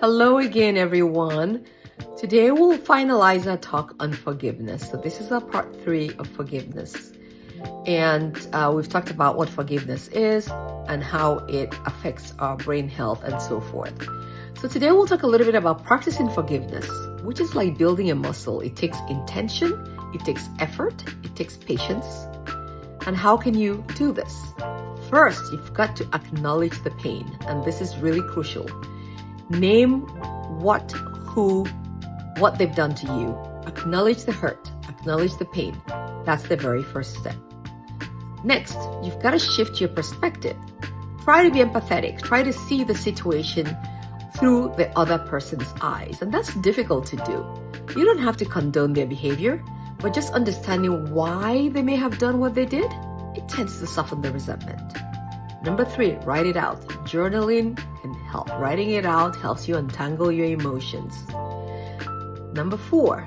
Hello again, everyone. Today we'll finalize our talk on forgiveness. So this is our part 3 of forgiveness. And we've talked about what forgiveness is and how it affects our brain health and so forth. So today we'll talk a little bit about practicing forgiveness, which is like building a muscle. It takes intention, it takes effort, it takes patience. And how can you do this? First, you've got to acknowledge the pain, and this is really crucial. Name what they've done to you. Acknowledge the hurt, acknowledge the pain. That's the very first step. Next, you've got to shift your perspective. Try to be empathetic. Try to see the situation through the other person's eyes. And that's difficult to do. You don't have to condone their behavior, but just understanding why they may have done what they did, it tends to soften the resentment. Number 3, write it out. Journaling can help. Writing it out helps you untangle your emotions. Number 4,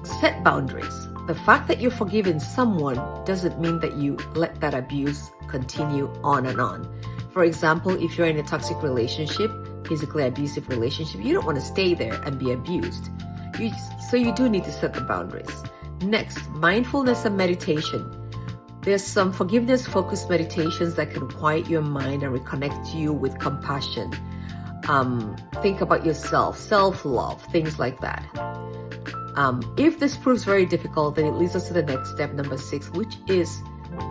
set boundaries. The fact that you're forgiving someone doesn't mean that you let that abuse continue on and on. For example, if you're in a toxic relationship, physically abusive relationship, you don't want to stay there and be abused. So you do need to set the boundaries. Next, mindfulness and meditation. There's some forgiveness-focused meditations that can quiet your mind and reconnect you with compassion. Think about yourself, self-love, things like that. If this proves very difficult, then it leads us to the next step, number 6, which is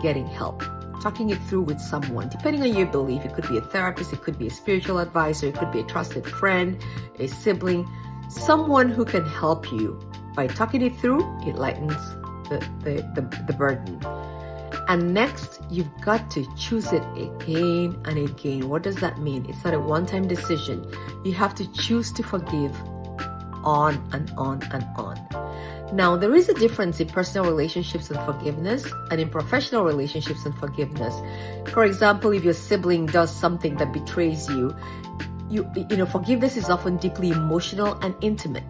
getting help. Talking it through with someone, depending on your belief. It could be a therapist, it could be a spiritual advisor, it could be a trusted friend, a sibling, someone who can help you. By talking it through, it lightens the burden. And next, you've got to choose it again and again. What does that mean? It's not a one-time decision. You have to choose to forgive on and on and on. Now, there is a difference in personal relationships and forgiveness and in professional relationships and forgiveness. For example, if your sibling does something that betrays you, forgiveness is often deeply emotional and intimate.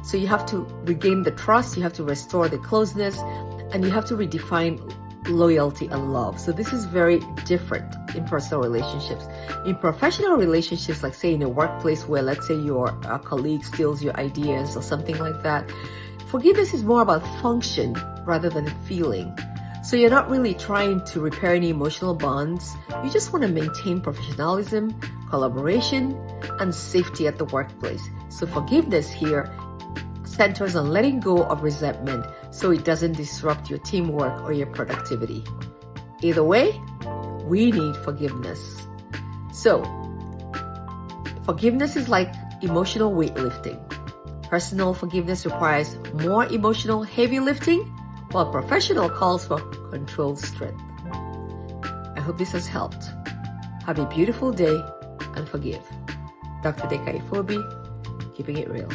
So you have to regain the trust, you have to restore the closeness, and you have to redefine loyalty and love. So this is very different in personal relationships. In professional relationships, like say in a workplace where let's say your colleague steals your ideas or something like that, forgiveness is more about function rather than a feeling. So you're not really trying to repair any emotional bonds. You just want to maintain professionalism, collaboration, and safety at the workplace. So forgiveness here centers on letting go of resentment so it doesn't disrupt your teamwork or your productivity. Either way, we need forgiveness. So, forgiveness is like emotional weightlifting. Personal forgiveness requires more emotional heavy lifting, while professional calls for controlled strength. I hope this has helped. Have a beautiful day and forgive. Dr. Deka Ifobi, keeping it real.